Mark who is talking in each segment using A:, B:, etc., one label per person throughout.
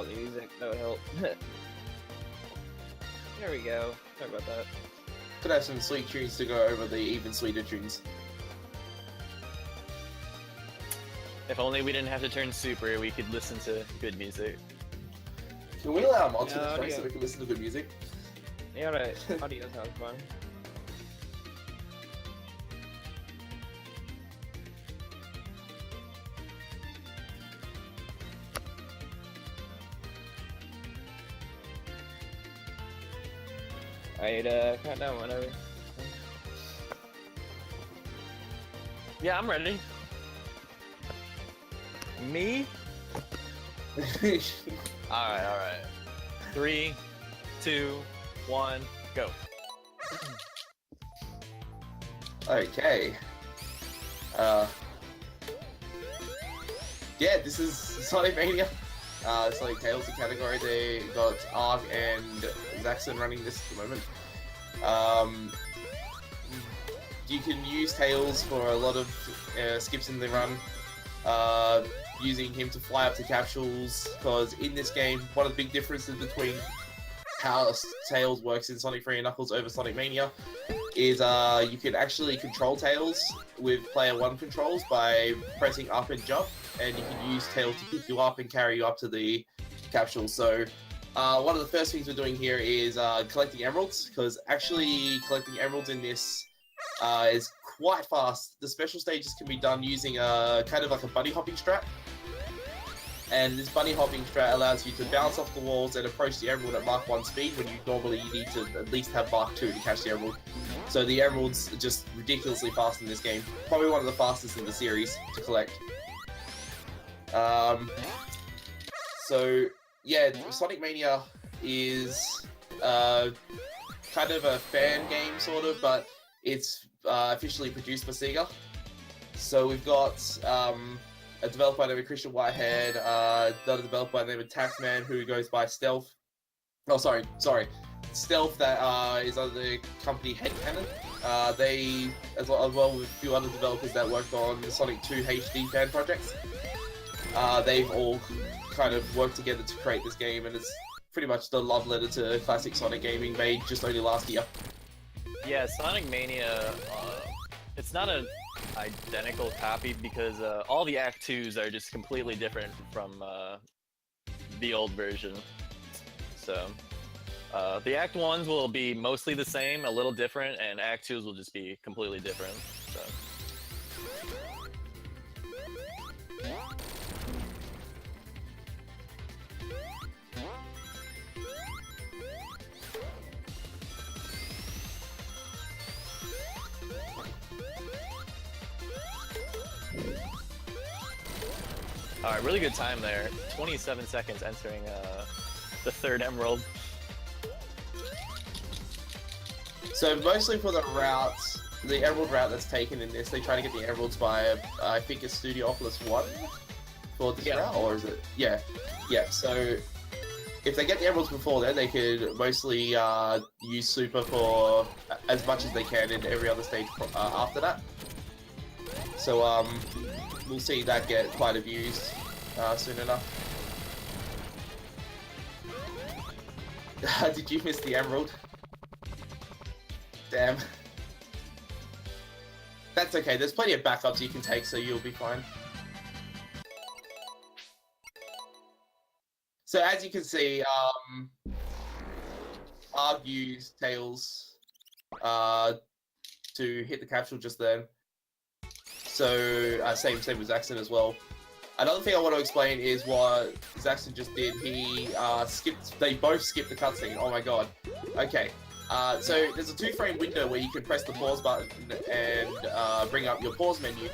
A: stop the music. That would help. There we go. Sorry about that.
B: Could have some sweet tunes to go over the even sweeter tunes.
C: If only we didn't have to turn super, we could listen to good music.
B: Can we allow mods
A: Yeah,
B: for this place
A: audio.
B: so we can listen to good music?
A: Yeah, right. Audio sounds fun. Alright, count down whenever.
C: Yeah, I'm ready. Me? Alright. 3, 2, 1, go.
B: Okay. Yeah, this is Sonic Mania. Sonic Tails the category. They got Arg and Zaxxon running this at the moment. You can use Tails for a lot of skips in the run. Using him to fly up to capsules, because in this game, one of the big differences between how Tails works in Sonic 3 and Knuckles over Sonic Mania is you can actually control Tails with player 1 controls by pressing up and jump, and you can use Tails to pick you up and carry you up to the capsule. So one of the first things we're doing here is collecting emeralds, because actually collecting emeralds in this is quite fast. The special stages can be done using kind of like a bunny hopping strat. And this bunny hopping strat allows you to bounce off the walls and approach the emerald at Mark 1 speed when you normally need to at least have Mark 2 to catch the emerald. So the emeralds are just ridiculously fast in this game. Probably one of the fastest in the series to collect. So yeah, Sonic Mania is kind of a fan game sort of, but it's officially produced by Sega. So we've got a developer by the name of Christian Whitehead, another developer by the name of Taxman, who goes by Stealth. Oh, sorry. Stealth, that is under the company Headcanon. They, as well with a few other developers that worked on the Sonic 2 HD fan projects, they've all kind of worked together to create this game, and it's pretty much the love letter to classic Sonic gaming made just only last year.
C: Yeah, Sonic Mania, it's not an identical copy because all the Act 2s are just completely different from the old version. So, the Act 1s will be mostly the same, a little different, and Act 2s will just be completely different. So. Alright, really good time there. 27 seconds entering the third emerald.
B: So mostly for the routes, the emerald route that's taken in this, they try to get the emeralds by, I think it's Studiopolis 1 for this route, or is it? Yeah. So if they get the emeralds before then, they could mostly use Super for as much as they can in every other stage after that. So we'll see that get quite abused soon enough. Did you miss the emerald? Damn. That's okay, there's plenty of backups you can take, so you'll be fine. So as you can see, Arg used Tails to hit the capsule just then. So same with Zaxxon as well. Another thing I want to explain is what Zaxxon just did. He they both skipped the cutscene. Oh my god. Okay. So there's a 2-frame window where you can press the pause button and bring up your pause menu.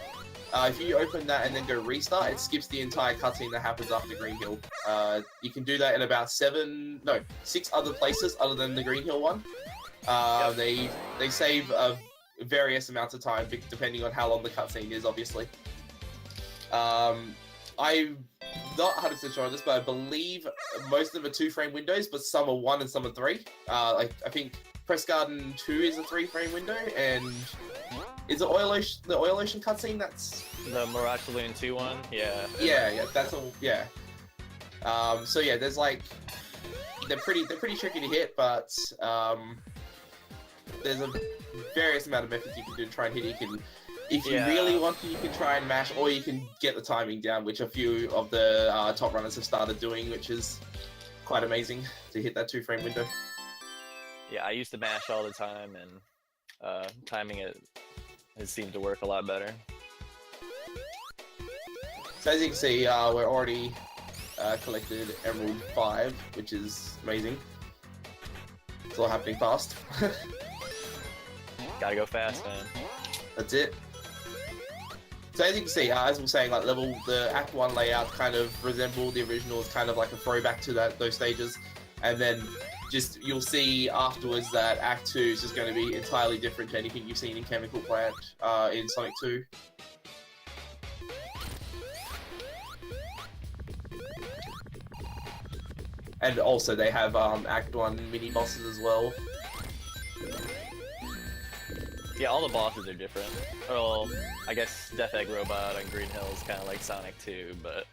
B: If you open that and then go restart, it skips the entire cutscene that happens after Green Hill. You can do that in about 6 other places other than the Green Hill one. They save various amounts of time depending on how long the cutscene is, obviously. I'm not 100% sure on this, but I believe most of them are 2-frame windows, but some are 1 and some are 3. I think Press Garden 2 is a 3-frame window, and is it the Oil Ocean cutscene? That's
C: the Mirage Saloon 2 one? Yeah.
B: Yeah, that's all. Yeah. So yeah, there's like they're pretty tricky to hit, but there's a various amount of methods you can do to try and hit. You can, if you really want to, you can try and mash, or you can get the timing down, which a few of the top runners have started doing, which is quite amazing to hit that 2-frame window.
C: Yeah, I used to mash all the time, and timing it has seemed to work a lot better.
B: So as you can see, we're already collected Emerald 5, which is amazing. It's all happening fast.
C: Gotta go fast, man.
B: That's it. So as you can see, as we're saying, like the Act 1 layout kind of resembled the original. It's kind of like a throwback to those stages. And then just, you'll see afterwards that Act 2 is just going to be entirely different to anything you've seen in Chemical Plant in Sonic 2. And also they have Act 1 mini-bosses as well.
C: Yeah, all the bosses are different. Well, I guess Death Egg Robot on Green Hill is kind of like Sonic 2, but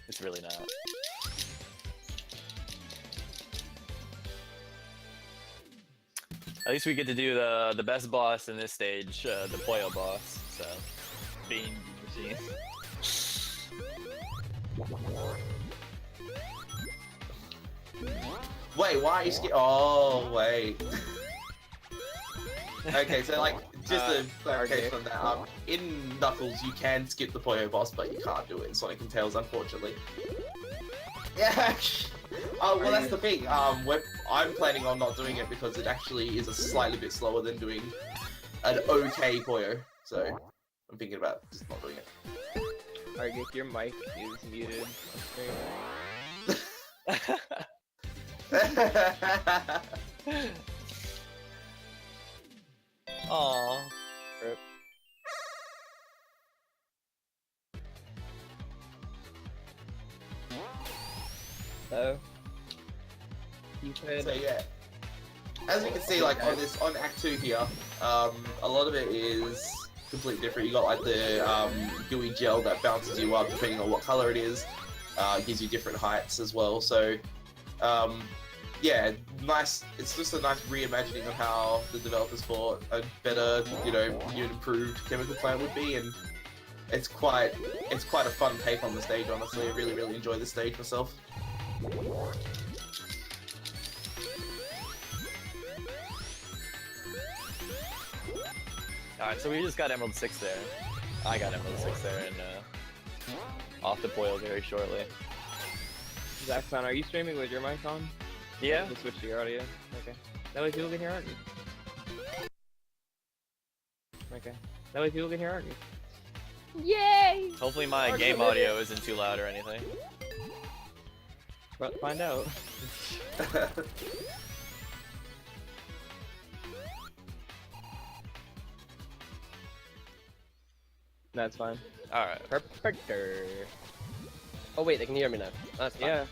C: it's really not. At least we get to do the best boss in this stage, the Poyo boss. So, Bean Machine.
B: Wait, why are you scared? Oh, wait. Okay, so like, just a clarification on that. In Knuckles, you can skip the Poyo boss, but you can't do it in Sonic and Tails, unfortunately. Yeah. Oh, well, that's the thing. I'm planning on not doing it because it actually is a slightly bit slower than doing an okay Poyo. So I'm thinking about just not doing it.
A: Argik, your mic is muted.
C: Aww.
A: Rip. So, you could.
B: So yeah, as you can see, like on Act 2 here, a lot of it is completely different. You got like the gooey gel that bounces you up depending on what color it is. Gives you different heights as well. So yeah, nice. It's just a nice reimagining of how the developers thought a better, new and improved Chemical Plant would be, and it's quite a fun take on the stage. Honestly, I really enjoy this stage myself.
C: Alright, so we just got Emerald 6 there. I got Emerald 6 there, and off the Poyo very shortly.
A: Zaxxon, are you streaming with your mic on?
C: Yeah.
A: We'll switch to your audio. Okay. That way people can hear Argik. Okay. That way people can hear Argik. Yay!
C: Hopefully my game audio isn't too loud or anything.
A: Well, find out. That's fine.
C: Alright.
D: Perfecto. Oh wait, they can hear me now. That's fine.
A: Yeah.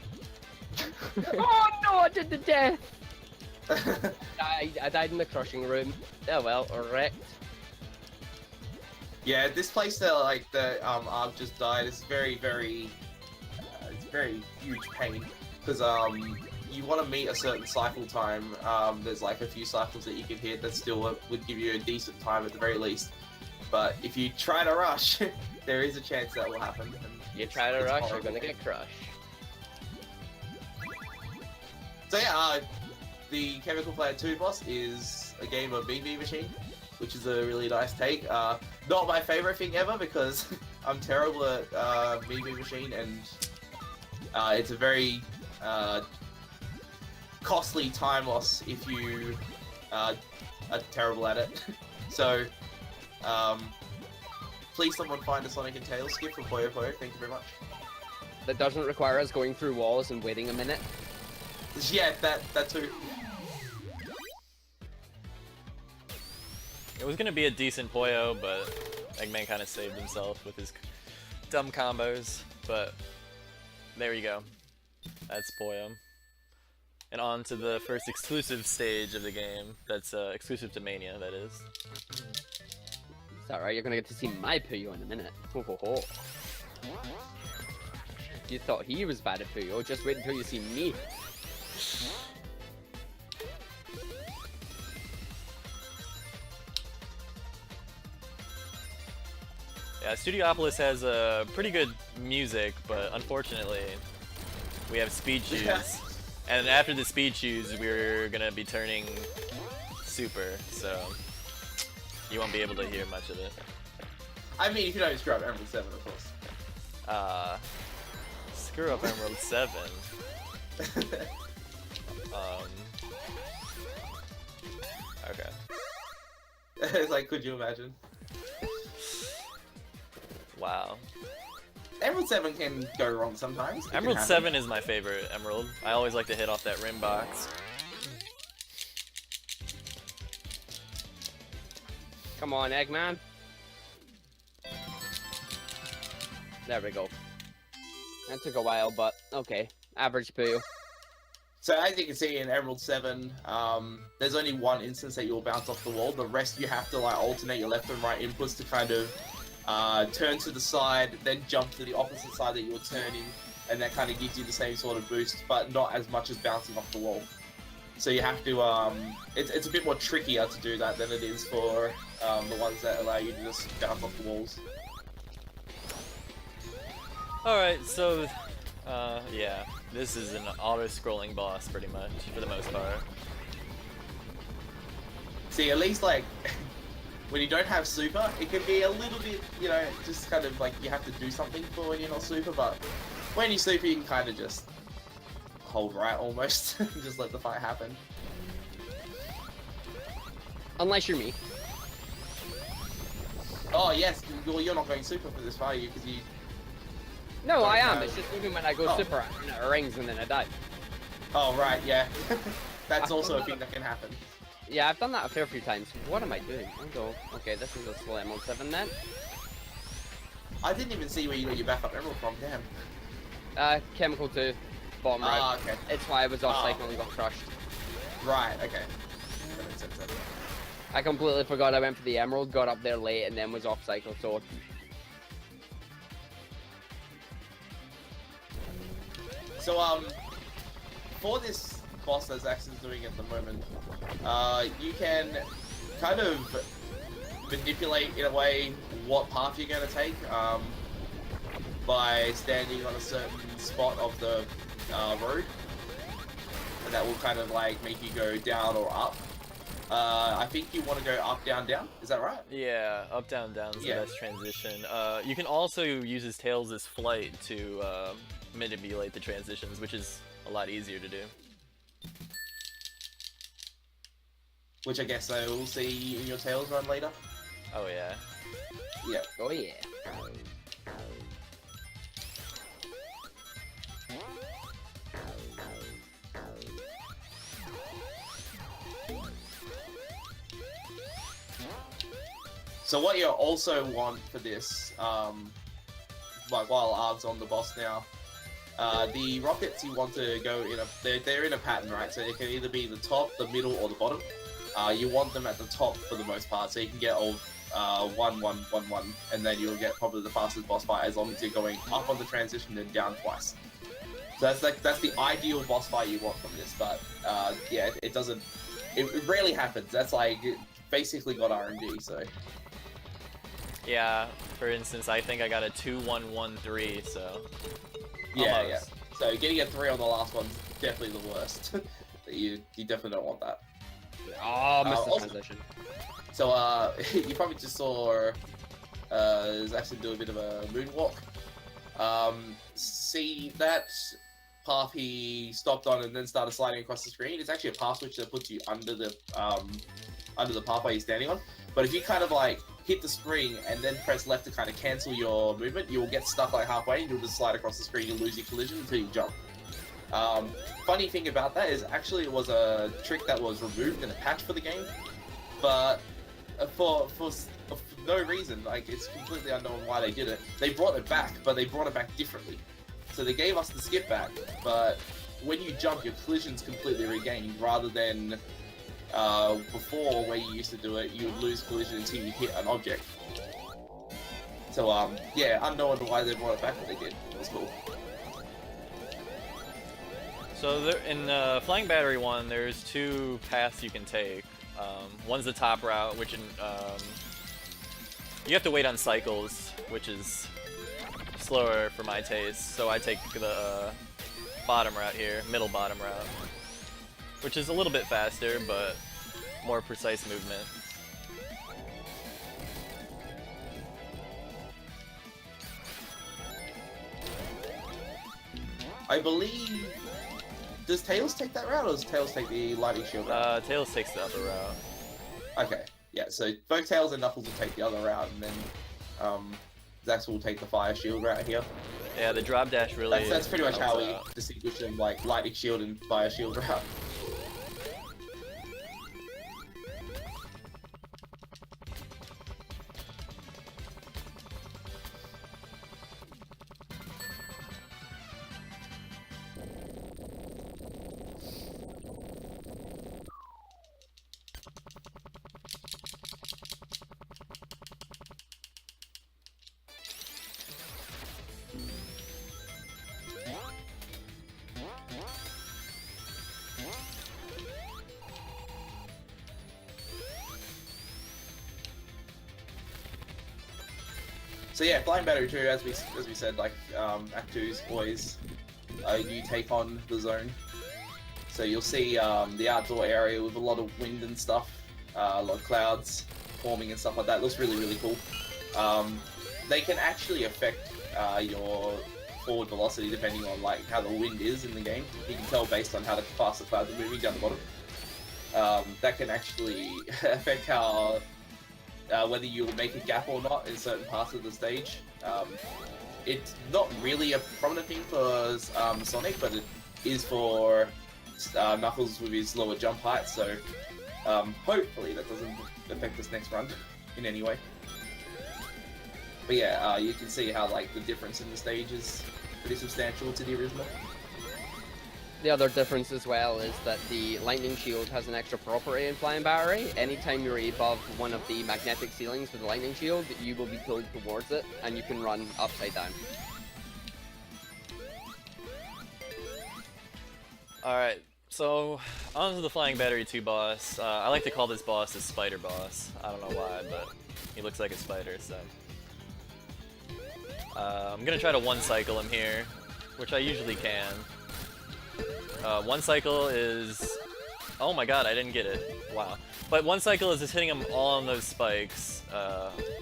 D: Oh no, I did the death! I died in the crushing room. Oh well, wrecked.
B: Yeah, this place that Arg just died is very it's very huge pain because you want to meet a certain cycle time. There's like a few cycles that you can hit that still would give you a decent time at the very least. But if you try to rush, there is a chance that will happen. And
D: You try to rush,
B: horrible.
D: you're gonna get crushed.
B: So yeah, the Chemical Plant 2 boss is a game of BB Machine, which is a really nice take. Not my favorite thing ever because I'm terrible at BB Machine, and it's a very costly time loss if you are terrible at it. So please someone find a Sonic and Tails skip for Poyo Poyo, thank you very much.
D: That doesn't require us going through walls and waiting a minute.
B: Yeah, that too.
C: It was gonna be a decent Poyo, but Eggman kind of saved himself with his dumb combos. But there you go. That's Poyo. And on to the first exclusive stage of the game. That's exclusive to Mania, that is.
D: It's alright, you're gonna get to see my Puyo in a minute. Ho ho ho. You thought he was bad at Puyo. Just wait until you see me.
C: Yeah, Studiopolis has pretty good music, but unfortunately, we have speed shoes. And after the speed shoes, we're gonna be turning super, so you won't be able to hear much of it.
B: I mean, if you don't screw up Emerald 7, of course.
C: Screw up Emerald 7. Okay.
B: It's like, could you imagine?
C: Wow.
B: Emerald 7 can go wrong sometimes. It can
C: Emerald
B: happen.
C: 7 is my favorite Emerald. I always like to hit off that rim box.
D: Come on, Eggman. There we go. That took a while, but okay. Average Puyo.
B: So as you can see in Emerald 7, there's only one instance that you'll bounce off the wall. The rest you have to like alternate your left and right inputs to kind of turn to the side, then jump to the opposite side that you're turning, and that kind of gives you the same sort of boost, but not as much as bouncing off the wall. So you have to, it's a bit more trickier to do that than it is for the ones that allow you to just bounce off the walls.
C: Alright, so, yeah. This is an auto-scrolling boss, pretty much, for the most part.
B: See, at least, like, when you don't have super, it can be a little bit, you know, just kind of like you have to do something for when you're not super, but when you're super, you can kind of just hold right almost, and just let the fight happen.
D: Unless you're me.
B: Oh, yes, well, you're not going super for this fight, are you? Because you...
D: No,
B: Don't
D: I am.
B: have-
D: It's just even when I go
B: Oh.
D: super, it rings and then I die.
B: Oh, right, yeah. That's also a thing that can happen.
D: Yeah, I've done that a fair few times. What am I doing? I'll go. Okay, this is a slow Emerald 7 then.
B: I didn't even see where you got your backup emerald from, damn.
D: Chemical 2, bottom right.
B: Ah, okay.
D: It's why I was off
B: Ah.
D: cycle and got crushed.
B: Right, okay. That makes sense then.
D: I completely forgot I went for the Emerald, got up there late, and then was off cycle, so...
B: So, for this boss that Zaxxon's doing at the moment, you can kind of manipulate, in a way, what path you're going to take, by standing on a certain spot of the road. And that will kind of, like, make you go down or up. I think you want to go up, down, down. Is that right?
C: Yeah, up, down, down is
B: Yeah.
C: the best transition. You can also use his tails as flight to manipulate the transitions, which is a lot easier to do.
B: Which I guess we'll see in your Tails run later.
C: Oh yeah.
B: Yeah.
D: Oh yeah.
B: So what you also want for this, like while Arb's on the boss now, the rockets you want to go in they're in a pattern, right? So it can either be the top, the middle, or the bottom. You want them at the top for the most part, so you can get all 1, 1, 1, 1, and then you'll get probably the fastest boss fight as long as you're going up on the transition and down twice. So that's the ideal boss fight you want from this, but yeah, it doesn't. It rarely happens. That's like basically got RNG, so.
C: Yeah, for instance, I think I got a 2-1-1-3, so...
B: Yeah,
C: almost.
B: yeah. So getting a 3 on the last one's definitely the worst. you definitely don't want that.
D: Oh, missed the
B: also-
D: transition.
B: So you probably just saw Zaxxon do a bit of a moonwalk. See that path he stopped on and then started sliding across the screen? It's actually a path switch that puts you under the pathway you're standing on. But if you kind of like hit the spring and then press left to kind of cancel your movement, you'll get stuck like halfway and you'll just slide across the screen, you'll lose your collision until you jump. Funny thing about that is actually it was a trick that was removed in a patch for the game, but for no reason, like it's completely unknown why they did it. They brought it back, but they brought it back differently. So they gave us the skip back, but when you jump, your collision's completely regained rather than before where you used to do it, you would lose collision until you hit an object. So yeah, unknown why they brought it back, but they did. It was cool.
C: So there, in Flying Battery 1, there's 2 paths you can take. One's the top route, which you have to wait on cycles, which is slower for my taste. So I take the bottom route here, middle bottom route, which is a little bit faster, but more precise movement.
B: I believe... Does Tails take that route, or does Tails take the Lightning Shield route?
C: Tails takes the other route.
B: Okay, yeah, so both Tails and Knuckles will take the other route, and then Zax will take the Fire Shield route here.
C: Yeah, the drop dash really...
B: That's pretty much how we
C: out.
B: distinguish them, like Lightning Shield and Fire Shield route. So yeah, Flying Battery 2, as we said, like Act 2 is always you take on the zone. So you'll see the outdoor area with a lot of wind and stuff, a lot of clouds forming and stuff like that. It looks really, really cool. They can actually affect your forward velocity depending on like how the wind is in the game. You can tell based on how fast the clouds are moving down the bottom. That can actually affect how whether you'll make a gap or not in certain parts of the stage. It's not really a prominent thing for Sonic, but it is for Knuckles with his lower jump height, so hopefully that doesn't affect this next run in any way. But yeah, you can see how like the difference in the stage is pretty substantial to the original.
D: The other difference as well is that the Lightning Shield has an extra property in Flying Battery. Anytime you're above one of the magnetic ceilings with the Lightning Shield, you will be pulled towards it, and you can run upside down.
C: Alright, so on to the Flying Battery 2 boss. I like to call this boss the Spider Boss. I don't know why, but he looks like a spider, so... I'm gonna try to one-cycle him here, which I usually can. One cycle is... Oh my god, I didn't get it. Wow. But one cycle is just hitting him all on those spikes.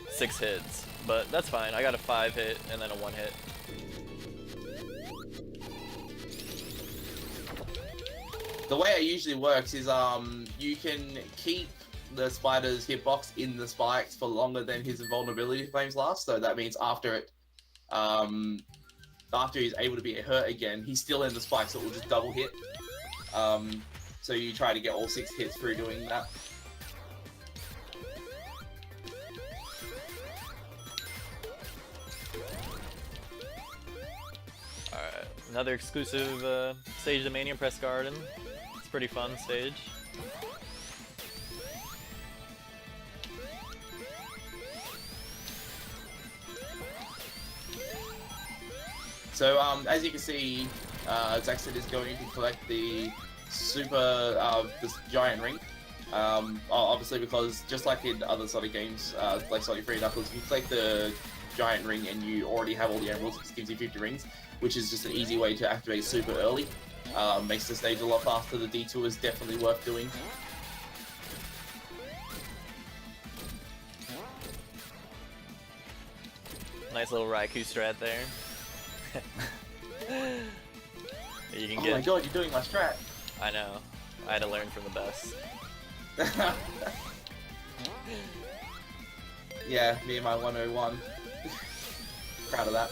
C: 6 hits. But that's fine. I got a 5 hit and then a 1 hit.
B: The way it usually works is you can keep the spider's hitbox in the spikes for longer than his invulnerability flames last. So that means after it, after he's able to be hurt again, he's still in the spike, so it will just double hit. So you try to get all 6 hits through doing that.
C: Alright, another exclusive stage of the Mania Press Garden. It's a pretty fun stage.
B: So as you can see, Zaxxon is going to collect the this giant ring. Obviously because just like in other Sonic games, like Sonic 3 Knuckles, you collect the giant ring and you already have all the emeralds, it gives you 50 rings, which is just an easy way to activate super early. Makes the stage a lot faster. The detour is definitely worth doing.
C: Nice little Raikou strat there. You can
B: Oh
C: get...
B: my god, you're doing my strat!
C: I know. I had to learn from the best.
B: Yeah, me and my 101. Proud of that.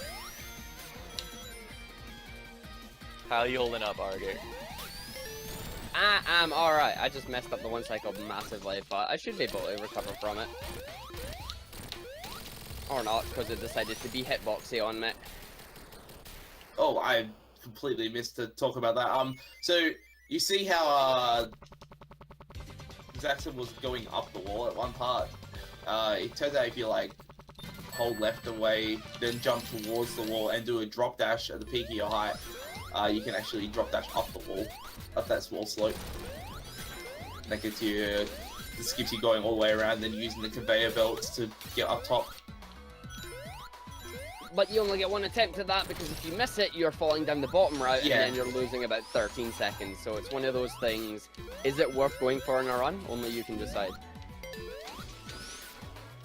C: How you holding up, Arger?
D: I am alright. I just messed up the one cycle massively, but I should be able to recover from it. Or not, because it decided to be hitboxy on me.
B: Oh, I completely missed to talk about that. So you see how Zaxxon was going up the wall at one part. It turns out if you like hold left away, then jump towards the wall and do a drop dash at the peak of your height, you can actually drop dash up the wall, up that small slope. That gets you, this keeps you going all the way around, then using the conveyor belts to get up top.
D: But you only get one attempt at that because if you miss it, you're falling down the bottom route
B: Yeah.
D: and then you're losing about 13 seconds. So it's one of those things. Is it worth going for in a run? Only you can decide.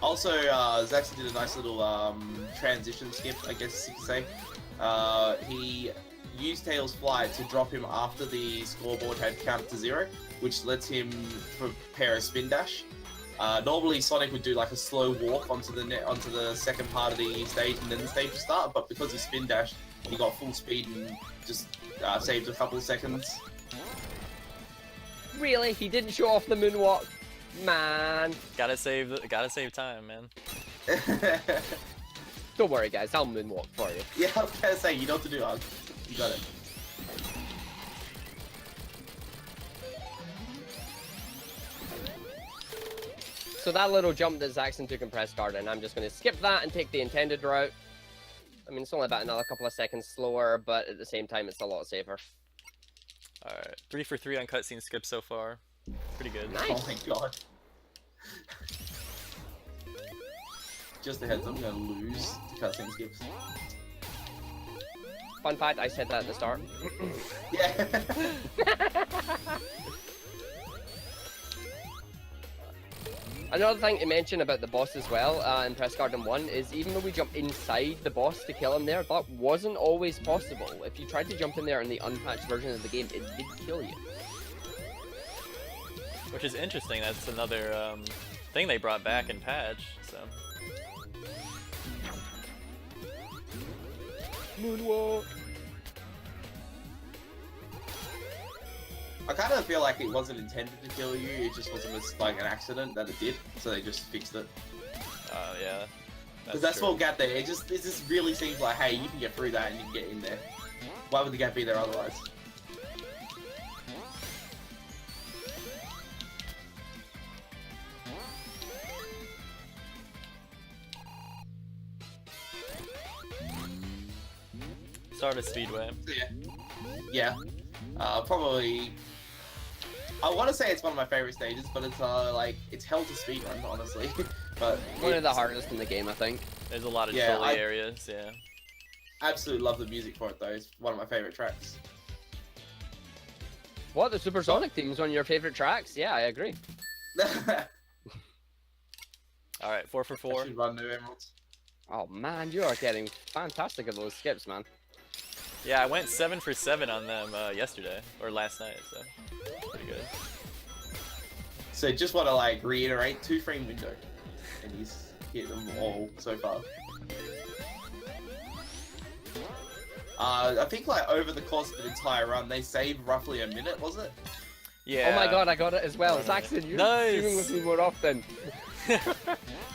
B: Also, Zaxxon did a nice little transition skip, I guess you could say. He used Tails Fly to drop him after the scoreboard had counted to 0, which lets him prepare a spin dash. Normally Sonic would do like a slow walk onto the second part of the stage and then the stage would start, but because he spin dashed, he got full speed and just saved a couple of seconds.
D: Really? He didn't show off the moonwalk? Man.
C: Gotta save time, man.
D: Don't worry, guys. I'll moonwalk for you.
B: Yeah, I was gonna say, you know what to do, Hug. You got it.
D: So that little jump that Zaxxon took in Press Garden, I'm just going to skip that and take the intended route. I mean, it's only about another couple of seconds slower, but at the same time, it's a lot safer.
C: Alright, 3 for 3 on cutscene skips so far. Pretty good.
D: Nice.
B: Oh my god. Just a heads up, I'm gonna lose the cutscene skips.
D: Fun fact, I said that at the start.
B: Yeah.
D: Another thing to mention about the boss as well, in Press Garden 1, is even though we jump inside the boss to kill him there, that wasn't always possible. If you tried to jump in there in the unpatched version of the game, it did kill you.
C: Which is interesting, that's another thing they brought back in patch, so.
D: Moonwalk!
B: I kind of feel like it wasn't intended to kill you, it just was like an accident that it did, so they just fixed it.
C: Yeah.
B: Because that small gap there, it just really seems like, hey, you can get through that and you can get in there. Why would the gap be there otherwise?
C: Start a speedway.
B: Yeah. Probably. I want to say it's one of my favorite stages, but it's like it's hell to speedrun, honestly. But
D: One of the hardest in the game, I think.
C: There's a lot of
B: Yeah,
C: trolly areas, yeah.
B: Absolutely love the music for it though. It's one of my favorite tracks.
D: What, the Supersonic theme's one of your favorite tracks? Yeah, I agree.
C: Alright, 4 for 4.
B: I should run new emeralds.
D: Oh man, you are getting fantastic at those skips, man.
C: Yeah, I went 7 for 7 on them yesterday, or last night, so pretty good.
B: So just want to like reiterate, 2-frame window, and he's hit them all so far. I think like over the course of the entire run, they saved roughly a minute, was it?
C: Yeah.
D: Oh my god, I got it as well.
C: Nice.
D: Zaxxon, you're
C: Nice.
D: streaming with me more often.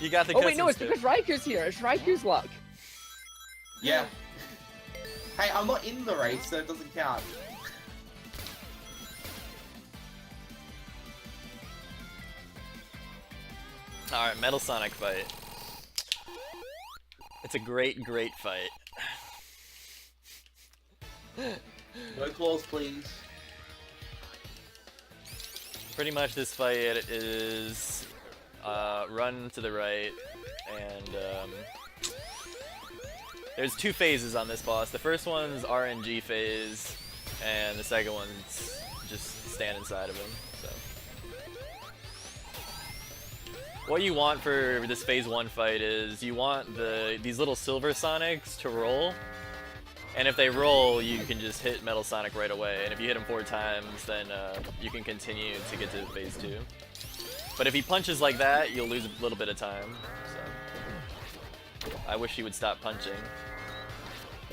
C: You got the
D: Oh wait, no,
C: cutscene
D: it's
C: skip.
D: because Raiku's here. It's Raiku's luck.
B: Yeah. Hey, I'm not in the race, so it doesn't count.
C: Alright, Metal Sonic fight. It's a great, great fight.
B: No claws, please.
C: Pretty much this fight is run to the right, and there's 2 phases on this boss. The first one's RNG phase, and the second one's just stand inside of him. So, what you want for this phase 1 fight is you want these little silver Sonics to roll, and if they roll, you can just hit Metal Sonic right away. And if you hit him 4 times, then you can continue to get to phase 2. But if he punches like that, you'll lose a little bit of time. So I wish he would stop punching.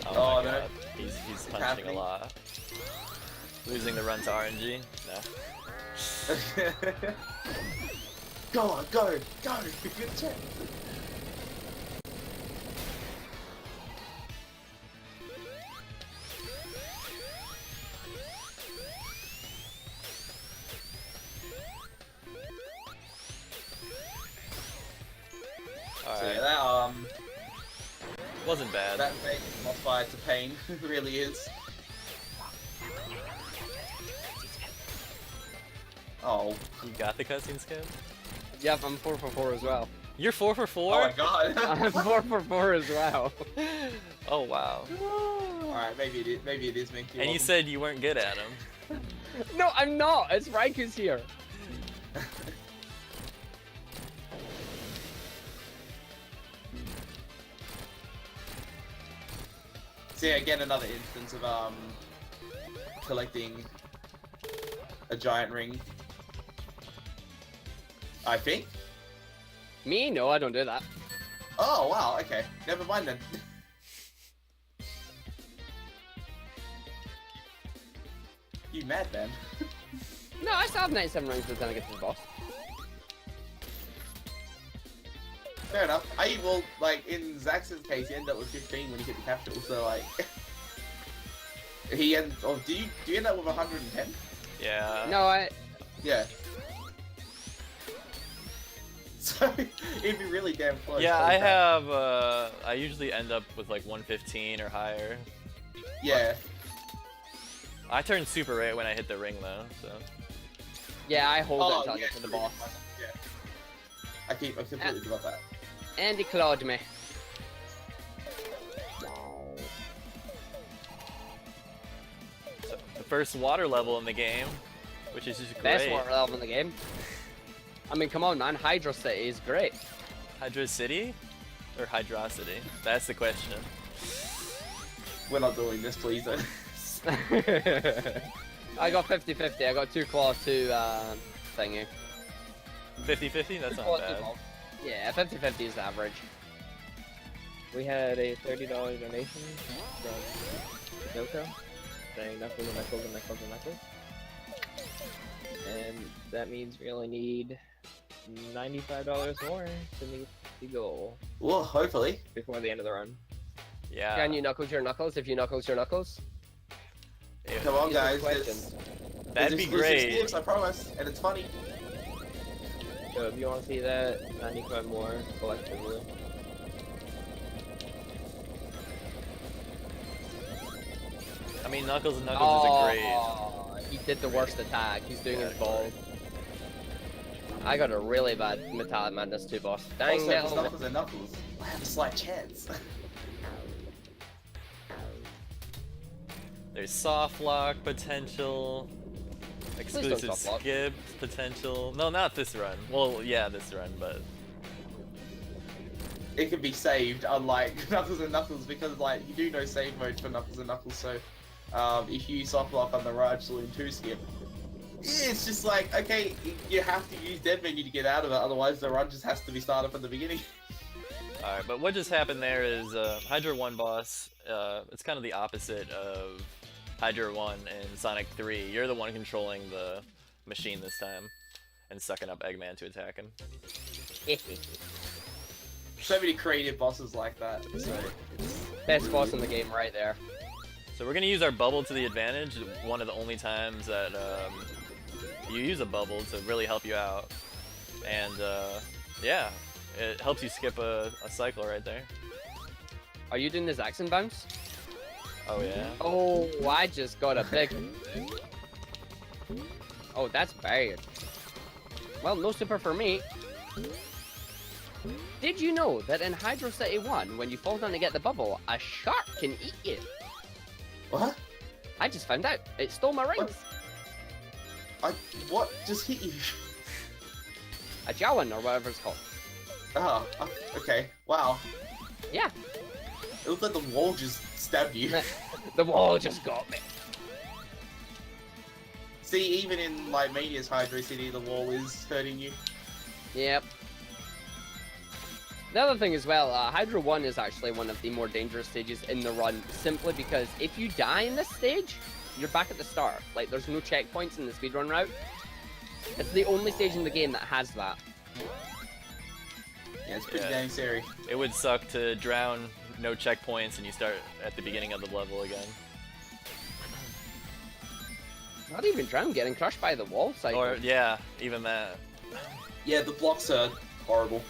C: Oh my
B: no.
C: god, he's punching
B: happening.
C: a lot. Losing the run to RNG? No.
B: Go on, go! Good check! So yeah, that
C: Wasn't bad.
B: that makes boss fight to pain, really is. Oh.
C: You got the cutscene skip?
D: Yep, I'm 4 for 4 as well.
C: You're 4 for 4?
B: Oh my god.
D: I'm 4 for 4 as well.
C: Oh wow.
B: Alright, maybe it is me.
C: And you said you weren't good at him.
D: No, I'm not. It's Raiku's here.
B: So yeah, again another instance of collecting a giant ring. I think.
D: Me? No, I don't do that.
B: Oh wow, okay. Never mind then. You madman.
D: No, I still have 97 rings by the time I get to the boss.
B: Fair enough. Well, like, in Zax's case, he ended up with 15 when he hit the capital, so, like... he ended... Oh, do you end up with 110?
C: Yeah.
D: No,
B: Yeah. So, it'd be really damn close.
C: Yeah,
B: holy
C: I
B: crap.
C: have, I usually end up with like 115 or higher.
B: Yeah.
C: I turn super right when I hit the ring though, so.
D: Yeah, I hold it until I
B: yeah,
D: get to the
B: true.
D: boss.
B: Yeah. I completely forgot that.
D: And he clawed me.
C: The first water level in the game, which is just great.
D: Best water level in the game. I mean, come on, man. Hydro City is great.
C: Hydro City? Or Hydrocity? That's the question.
B: We're not doing this, please, then.
D: I got 50-50. I got 2 claw, 2 thingy.
C: 50-50? That's
D: Claw,
C: not
D: 2
C: bad.
D: claw. Yeah, 50-50 is the average.
A: We had a $30 donation from Yoko saying knuckles and knuckles and knuckles and knuckles. And that means we only need $95 more to meet the goal
B: Well, hopefully.
A: before the end of the run.
C: Yeah.
D: Can you knuckles your knuckles if you knuckles your knuckles?
C: It-
B: Come on,
D: These are
B: guys.
D: questions.
C: That'd be
B: There's
C: great.
B: exclusives, I promise, and it's funny.
A: So if you want to see that, 95 more collectively.
C: I mean, Knuckles and Knuckles is a great.
D: Oh, he did the worst attack. He's doing his ball. I got a really bad Metallic Madness 2 boss. Dang,
B: Also,
D: little-
B: for Knuckles and Knuckles, I have a slight chance.
C: There's soft lock potential, exclusive
D: soft lock.
C: skip potential. No, not this run. Well, yeah, this run, but
B: It can be saved, unlike Knuckles and Knuckles, because like you do know save mode for Knuckles and Knuckles. So, if you soft lock on the Raj Saloon 2 skip, it's just like okay, you have to use dead menu to get out of it. Otherwise, the run just has to be started from the beginning.
C: alright. But what just happened there is Hydra 1 boss. It's kind of the opposite of Hydra 1 and Sonic 3. You're the one controlling the machine this time and sucking up Eggman to attack him.
B: So many creative bosses like that. So.
D: Best boss in the game right there.
C: So we're gonna use our bubble to the advantage. One of the only times that you use a bubble to really help you out, and yeah, it helps you skip a cycle right there.
D: Are you doing the Zaxxon bounce?
C: Oh yeah.
D: Oh, I just got a big... Oh, that's bad. Well, no super for me. Did you know that in Hydro City 1, when you fall down to get the bubble, a shark can eat you?
B: What?
D: I just found out. It stole my rings.
B: What just hit you?
D: A Jawan, or whatever it's called.
B: Oh, okay. Wow.
D: Yeah,
B: It looked like the wall just stabbed you.
D: the wall just got me.
B: See, even in like Mania's Hydro City, the wall is hurting you.
D: Yep. The other thing as well, Hydro 1 is actually one of the more dangerous stages in the run, simply because if you die in this stage, you're back at the start. Like, there's no checkpoints in the speedrun route. It's the only stage in the game that has that.
B: Yeah, it's pretty
C: Yeah.
B: dang scary.
C: It would suck to drown, no checkpoints, and you start at the beginning of the level again.
D: Not even drown, getting crushed by the wall cycle.
C: Or yeah, even that.
B: Yeah, the blocks are horrible.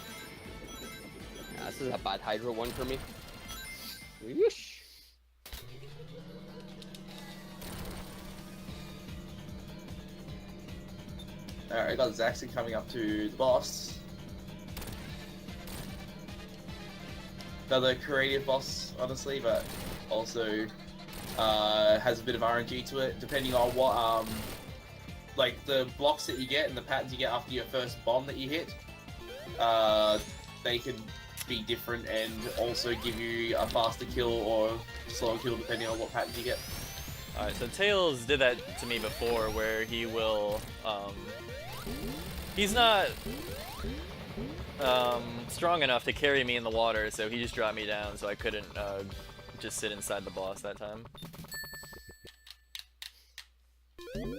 D: Nah, this is a bad Hydro 1 for me. Whoosh.
B: Alright, got Zaxxon coming up to the boss. Another creative boss, honestly, but also has a bit of RNG to it, depending on what, like the blocks that you get and the patterns you get after your first bomb that you hit. They can be different and also give you a faster kill or slower kill depending on what patterns you get.
C: Alright, so Tails did that to me before, where he will, he's not strong enough to carry me in the water, so he just dropped me down, so I couldn't just sit inside the boss that time.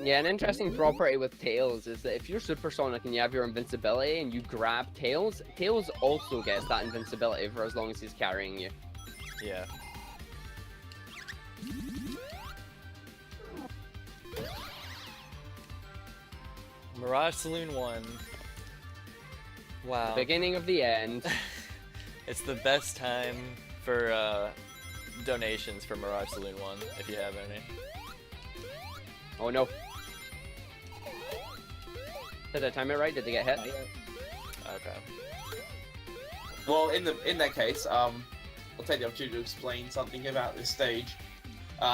D: Yeah, an interesting property with Tails is that if you're supersonic and you have your invincibility and you grab Tails, Tails also gets that invincibility for as long as he's carrying you.
C: Yeah. Mirage Saloon 1. Wow.
D: Beginning of the end.
C: It's the best time for donations for Mirage Saloon 1, if you have any.
D: Oh no. Did I time it right? Did they get hit?
C: Okay.
B: Well, in that case, I'll take the opportunity to explain something about this stage.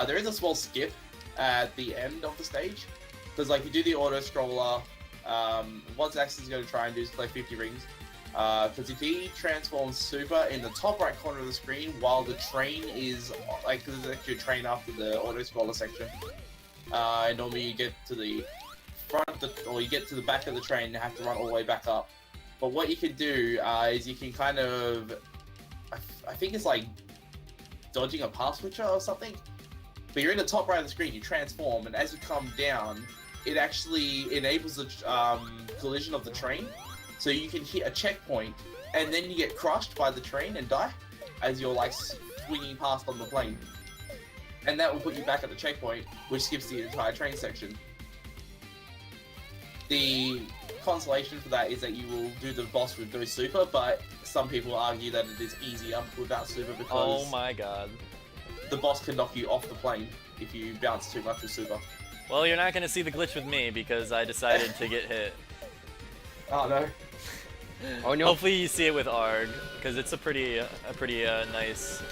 B: There is a small skip at the end of the stage, because like you do the auto scroller. What Zaxxon's going to try and do is play 50 rings. Because if he transforms super in the top right corner of the screen while the train is like, because there's actually a train after the auto scroller section. And normally you get to the front of the, or you get to the back of the train and have to run all the way back up. But what you can do is you can kind of, I think it's like dodging a path switcher or something. But you're in the top right of the screen, you transform, and as you come down, it actually enables the collision of the train. So you can hit a checkpoint, and then you get crushed by the train and die as you're like swinging past on the plane. And that will put you back at the checkpoint, which skips the entire train section. The consolation for that is that you will do the boss with no super, but some people argue that it is easier without super because
C: Oh my god.
B: the boss can knock you off the plane if you bounce too much with super.
C: Well, you're not gonna see the glitch with me because I decided to get hit.
B: Oh no.
D: Oh no.
C: Hopefully you see it with Arg, because it's a pretty nice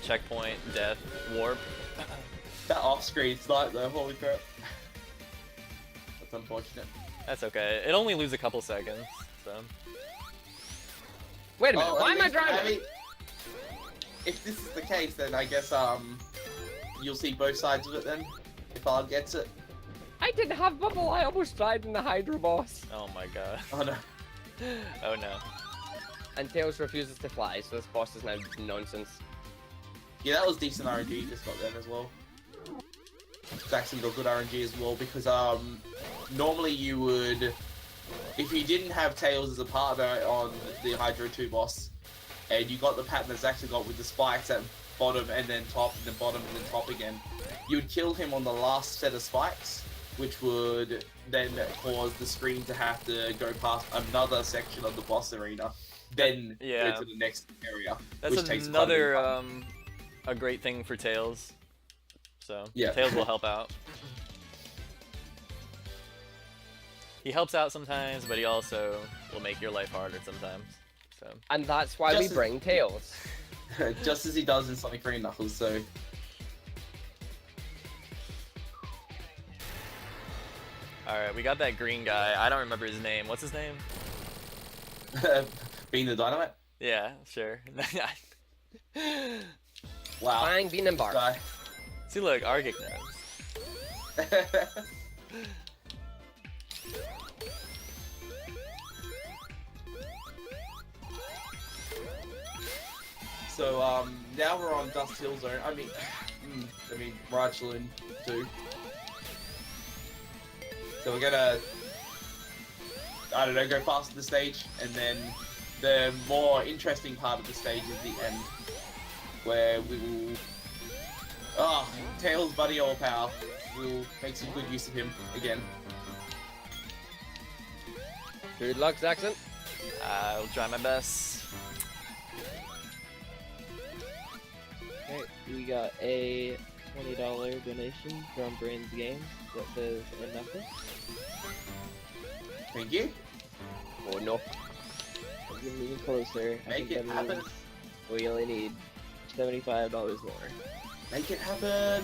C: checkpoint death warp.
B: That off-screen snipe though, holy crap. That's unfortunate.
C: That's okay. It only loses a couple seconds, so.
D: Wait a minute,
B: Well,
D: why am I
B: I
D: driving?
B: mean, if this is the case, then I guess you'll see both sides of it then. If Arg gets it.
D: I didn't have bubble, I almost died in the Hydro boss.
C: Oh my god.
B: Oh no.
C: Oh no.
D: And Tails refuses to fly, so this boss is now nonsense.
B: Yeah, that was decent RNG just got then as well. Zaxxon got good RNG as well because normally you would, if you didn't have Tails as a partner on the Hydro 2 boss, and you got the pattern that Zaxxon got with the spikes at bottom and then top and then bottom and then top again, you would kill him on the last set of spikes, which would then cause the screen to have to go past another section of the boss arena, then
C: Yeah.
B: go to the next area.
C: That's
B: which takes quite a bit
C: another
B: of time.
C: a great thing for Tails. So
B: Yeah.
C: Tails will help out. He helps out sometimes, but he also will make your life harder sometimes. So
D: And that's why we
B: Just as-
D: bring Tails.
B: Just as he does in Sonic 3 and Knuckles, so...
C: alright, we got that green guy. I don't remember his name. What's his name?
B: Being the Dynamite?
C: Yeah, sure.
B: Wow.
D: Bang, bean and bar.
B: Guy.
C: See, look, Argic knows.
B: So, now we're on Dust Hill Zone. I mean, Mirage Saloon 2. So we're gonna, I don't know, go past the stage, and then the more interesting part of the stage is the end, where we will, Tails Buddy All-Power, we'll make some good use of him again.
D: Good luck, Zaxxon.
C: I'll try my best.
A: Alright, we got a $20 donation from Brains Games that says enough.
B: Thank you.
D: Oh no.
A: We're getting closer. I
B: Make
A: think
B: it
A: that
B: happen.
A: means we only need $75 more.
B: Make it happen.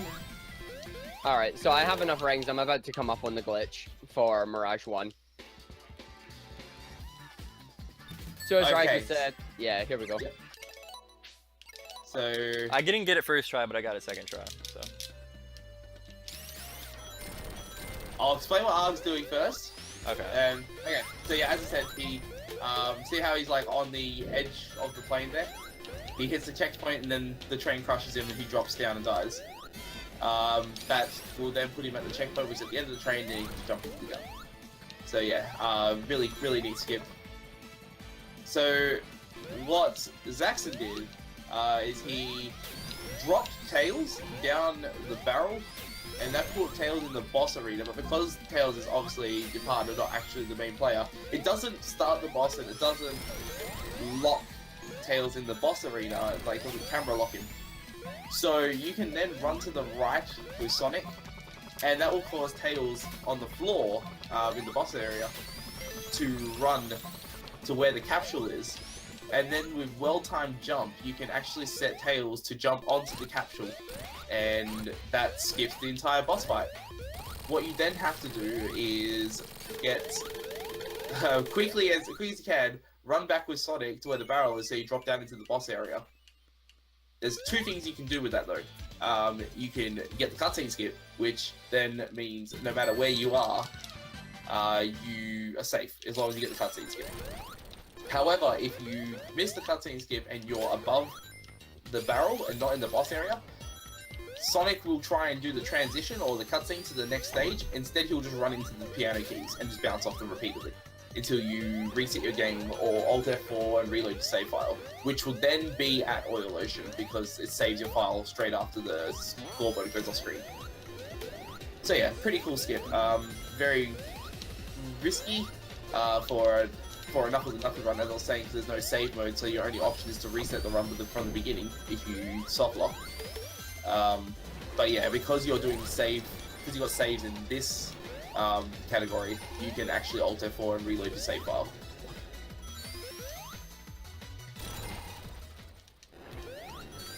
D: Alright, so I have enough rings. I'm about to come up on the glitch for Mirage 1. So as
B: Okay.
D: Raika said, yeah, here we go.
B: Yeah. So
C: I didn't get it first try, but I got it second try. So
B: I'll explain what Arg's doing first.
C: okay.
B: Okay. So yeah, as I said, he see how he's like on the edge of the plane there. He hits the checkpoint and then the train crushes him and he drops down and dies. That will then put him at the checkpoint, which is at the end of the train, and he can just jump into the gun. So yeah, really neat skip. So what Zaxxon did is he dropped Tails down the barrel, and that put Tails in the boss arena. But because Tails is obviously your partner, not actually the main player, it doesn't start the boss and it doesn't lock Tails in the boss arena. Like, it doesn't camera lock him. So you can then run to the right with Sonic, and that will cause Tails on the floor in the boss area to run to where the capsule is. And then with well-timed jump, you can actually set Tails to jump onto the capsule, and that skips the entire boss fight. What you then have to do is get quickly as you can, run back with Sonic to where the barrel is, so you drop down into the boss area. There's two things you can do with that though. You can get the cutscene skip, which then means no matter where you are you are safe as long as you get the cutscene skip. However, if you miss the cutscene skip and you're above the barrel and not in the boss area, Sonic will try and do the transition or the cutscene to the next stage. Instead, he'll just run into the piano keys and just bounce off them repeatedly until you reset your game or Alt F4 and reload your save file, which will then be at Oil Ocean because it saves your file straight after the scoreboard goes off screen. So yeah, pretty cool skip. Very risky for a knuckle run, as I was saying, because there's no save mode, so your only option is to reset the run from the beginning if you soft lock. But yeah, because you're doing save, because you got saves in this category, you can actually Alt F4 and reload your save file.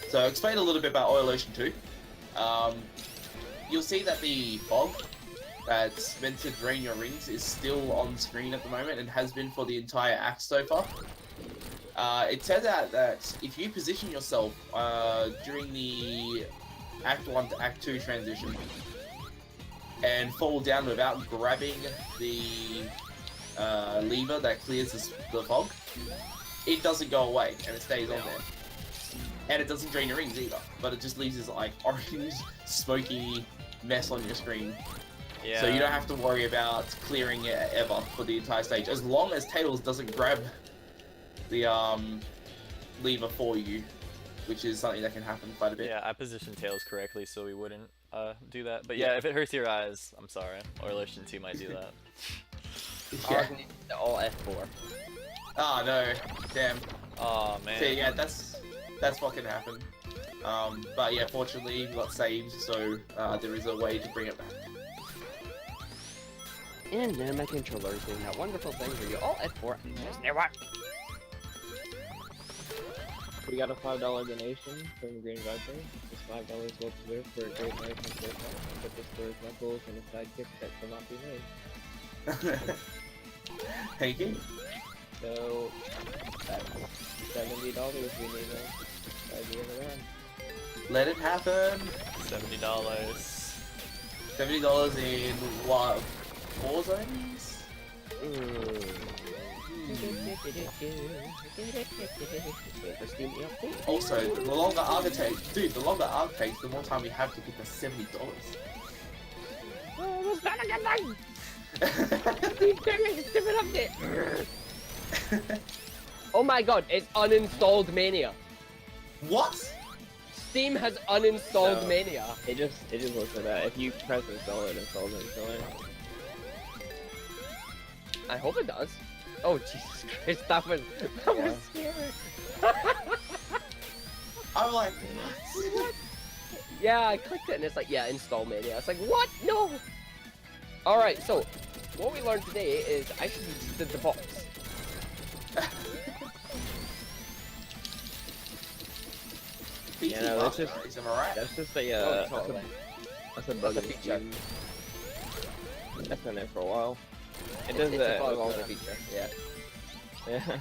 B: So I'll explain a little bit about Oil Ocean 2. You'll see that the fog that's meant to drain your rings is still on screen at the moment and has been for the entire act so far. It turns out that if you position yourself during the Act 1 to Act 2 transition and fall down without grabbing the lever that clears the fog, it doesn't go away and it stays on there. And it doesn't drain your rings either, but it just leaves this like orange, smoky mess on your screen.
C: Yeah.
B: So you don't have to worry about clearing it ever for the entire stage, as long as Tails doesn't grab the lever for you, which is something that can happen quite a bit.
C: Yeah, I positioned Tails correctly so we wouldn't do that. But yeah, if it hurts your eyes, I'm sorry. Oil Ocean 2 might do that.
B: Yeah.
D: All F4.
B: Ah, no, damn.
C: Oh man.
B: So yeah, that's what can happen. But yeah, fortunately we got saved, so there is a way to bring it back.
D: And now my controller is doing that wonderful thing where you all F4 and just never work.
A: We got a $5 donation from Green Viper. This $5 well deserved for a great life and great life. But this for his knuckles and a sidekick that shall not be named.
B: Thank you.
A: So that's $70 we need by the end of the run.
B: Let it happen.
C: $70.
B: $70 in what? 4 zones? Also, the longer Arg takes, the longer Arg takes, the more time we have to get the $70.
D: Oh, it's not a good line! Oh my god, it's uninstalled Mania.
B: What?
D: Steam has uninstalled
A: No.
D: Mania.
A: It just looks like that. If you press install it, installs it.
D: I hope it does. Oh Jesus Christ, that was scary.
B: I'm like,
D: What? Yeah, I clicked it and it's like, yeah, install Mania. It's like, what? No! Alright, so, what we learned today is I should have just did the box.
B: PC
A: no, that's
B: master
A: just-
B: race, am I right?
A: That's just a
D: Oh, totally.
A: that's a bug
D: That's a
A: in
D: feature.
A: Steam. That's been there for a while. It
D: It's
A: does
D: a
A: that.
D: bug,
A: with
D: not a
A: the-
D: feature. Yeah.
A: Yeah.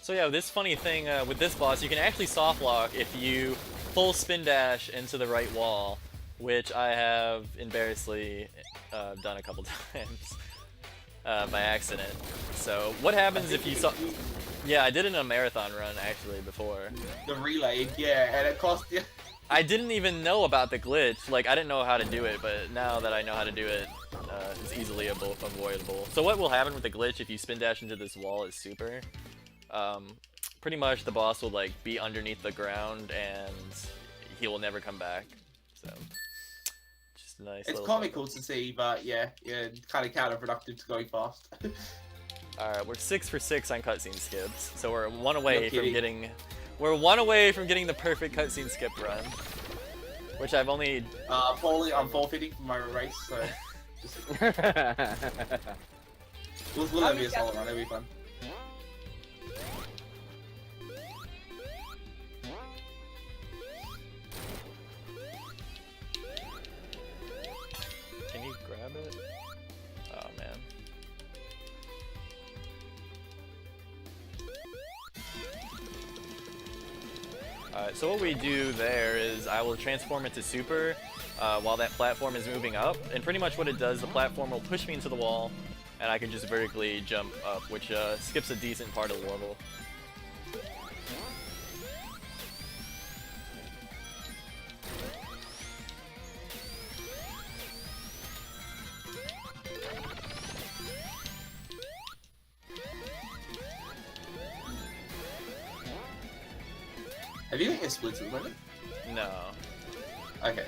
C: So yeah, this funny thing with this boss, you can actually soft lock if you full spin dash into the right wall, which I have embarrassingly done a couple times by accident. So what happens if you saw? Yeah, I did it in a marathon run actually before.
B: The relay, yeah, and it cost you.
C: I didn't even know about the glitch. Like I didn't know how to do it, but now that I know how to do it, it's easily avoidable. So what will happen with the glitch if you spin dash into this wall is super. Pretty much the boss will like be underneath the ground and he will never come back. So just a nice.
B: It's
C: little
B: comical to see, but yeah, kind of counterproductive to going fast.
C: Alright, we're 6 for 6 on cutscene skips, so we're one away
B: No
C: from
B: kidding.
C: getting. We're one away from getting the perfect cutscene skip run, which I've only.
B: Paulie, I'm forfeiting for my race, so just, we'll let it be a solo run. It'll be fun.
C: Can you grab it? Oh man. Alright, so what we do there is I will transform it to super while that platform is moving up, and pretty much what it does, the platform will push me into the wall, and I can just vertically jump up, which skips a decent part of the level.
B: Have you hit splits at the moment?
C: No.
B: Okay.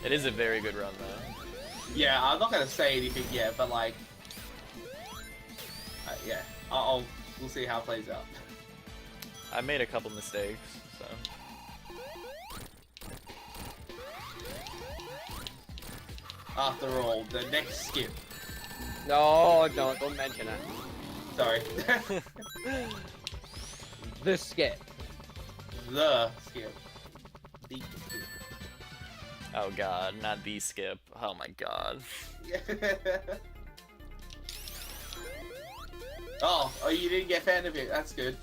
C: It is a very good run though.
B: Yeah, I'm not gonna say anything yet, but like, yeah, we'll see how it plays out.
C: I made a couple mistakes, so.
B: After all, the next skip.
D: No, don't mention it.
B: Sorry,
D: The skip.
B: the skip. The skip.
C: Oh god, not the skip. Oh my god.
B: Oh, you didn't get fan of it. That's good.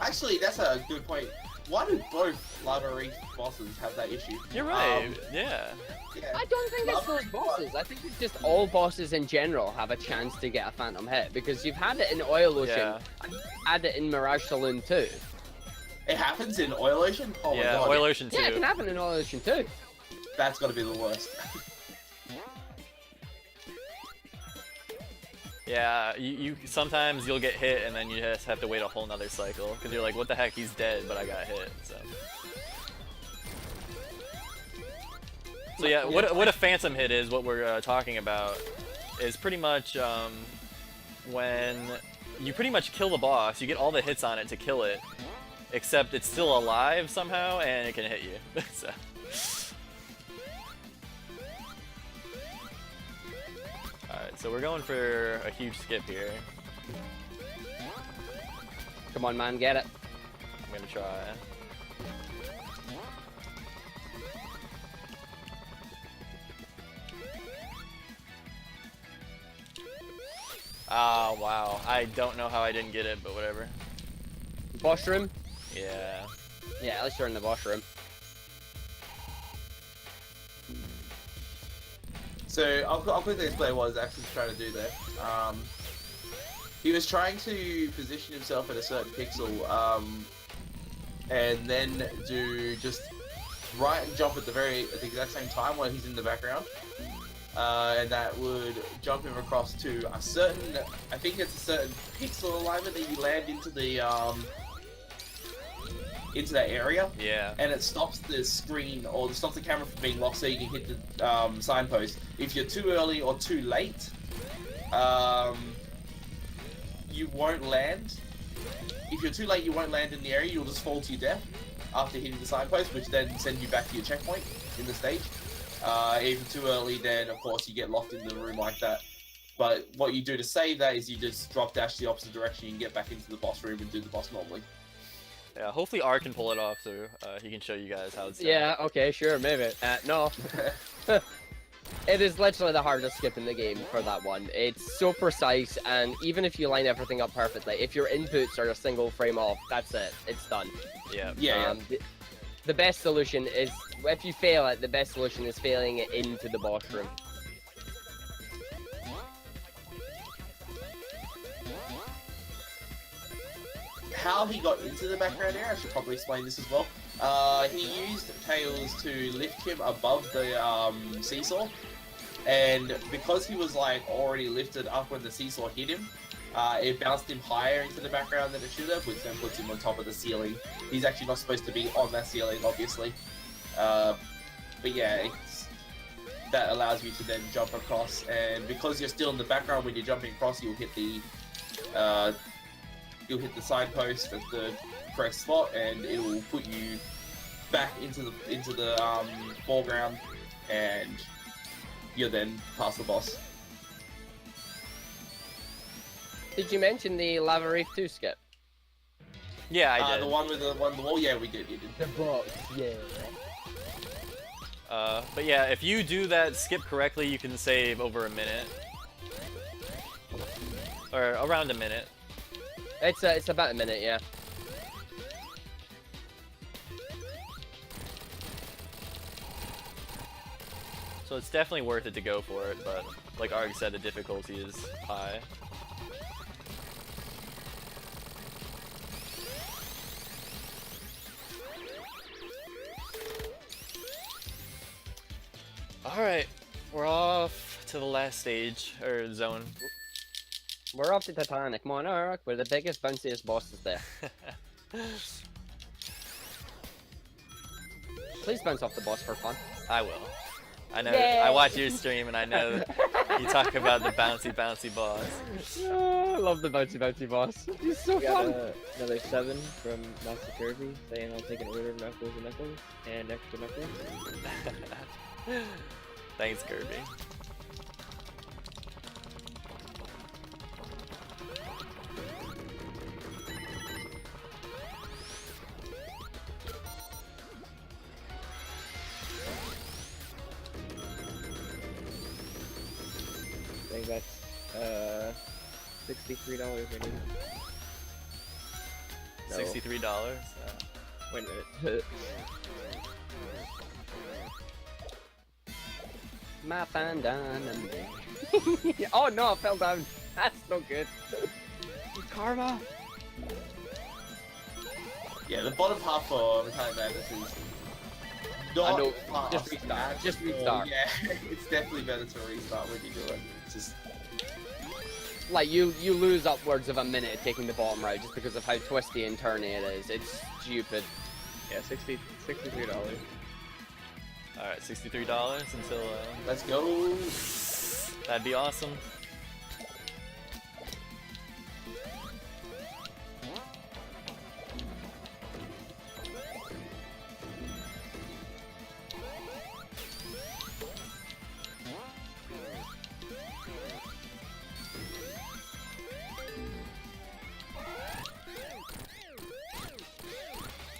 B: Actually, that's a good point. Why do both Lava Reef bosses have that issue?
C: You're right, yeah.
B: Yeah.
D: I don't think it's those bosses. I think it's just all bosses in general have a chance to get a phantom hit because you've had it in Oil Ocean
C: Yeah.
D: and you've had it in Mirage Saloon too.
B: It happens in Oil Ocean? Oh my
C: Yeah,
B: god.
C: Oil Ocean too.
D: Yeah, it can happen in Oil Ocean too.
B: That's gotta be the worst.
C: Yeah, you sometimes you'll get hit and then you just have to wait a whole nother cycle because you're like, what the heck, he's dead, but I got hit. So yeah, what a phantom hit is, what we're talking about, is pretty much when you pretty much kill the boss, you get all the hits on it to kill it, except it's still alive somehow and it can hit you. So. Alright, so we're going for a huge skip here.
D: Come on, man, get it.
C: I'm gonna try. Ah, wow. I don't know how I didn't get it, but whatever.
D: Boss room?
C: Yeah.
D: Yeah, at least you're in the boss room.
B: So I'll quickly explain what I was actually trying to do there. He was trying to position himself at a certain pixel, and then do just right and jump at the exact same time while he's in the background, and that would jump him across to a certain, I think it's a certain pixel alignment that you land into the into that area.
C: Yeah.
B: And it stops the screen or stops the camera from being locked so you can hit the signpost. If you're too early or too late, you won't land. If you're too late, you won't land in the area, you'll just fall to your death. after hitting the signpost, which then sends you back to your checkpoint in the stage. If you're too early, then of course you get locked in the room like that. But what you do to save that is you just drop dash the opposite direction and get back into the boss room and do the boss normally.
C: Yeah, hopefully R can pull it off too. He can show you guys how it's done.
D: Yeah, okay, sure, maybe. No. It is literally the hardest skip in the game for that one. It's so precise, and even if you line everything up perfectly, if your inputs are a single frame off, that's it. It's done.
C: Yeah.
B: Yeah.
D: The best solution is, if you fail it, the best solution is failing it into the boss room.
B: How he got into the background area, I should probably explain this as well. He used Tails to lift him above the seesaw, and because he was like already lifted up when the seesaw hit him, it bounced him higher into the background than it should have, which then puts him on top of the ceiling. He's actually not supposed to be on that ceiling, obviously. But yeah, that allows you to then jump across, and because you're still in the background when you're jumping across, you'll hit the signpost at the correct spot, and it will put you back into the foreground, and you're then past the boss.
D: Did you mention the Lava Reef 2 skip?
C: Yeah, I did.
B: The one with the wall. Yeah, we did. You did.
D: The box, yeah.
C: But yeah, if you do that skip correctly, you can save over a minute. Or around a minute.
D: It's about a minute, yeah.
C: So it's definitely worth it to go for it, but like Arg said, the difficulty is high. Alright, we're off to the last stage, or zone.
D: We're off to Titanic Monarch, where the biggest, bounciest boss is there. Please bounce off the boss for fun.
C: I will. I know.
D: Yay!
C: I watch your stream and I know you talk about the bouncy boss.
D: I love the bouncy boss. He's so
A: We got
D: fun.
A: another 7 from Master Kirby saying I'll take an order of Knuckles and Knuckles and extra Knuckles.
C: Thanks, Kirby.
A: I think that's $63 I need. No.
C: $63.
A: Wait a minute.
D: My fine diamond. Oh no, I fell down. That's no good. Karma.
B: Yeah, the bottom half for Metallic Madness is not
D: I know,
B: fast.
D: just restart, just
B: Oh,
D: restart.
B: yeah, it's definitely better to restart when you do it. It's just
D: Like you lose upwards of a minute taking the bottom route just because of how twisty and turny it is. It's stupid.
A: Yeah, $63.
C: Alright, $63 until
B: let's go.
C: that'd be awesome.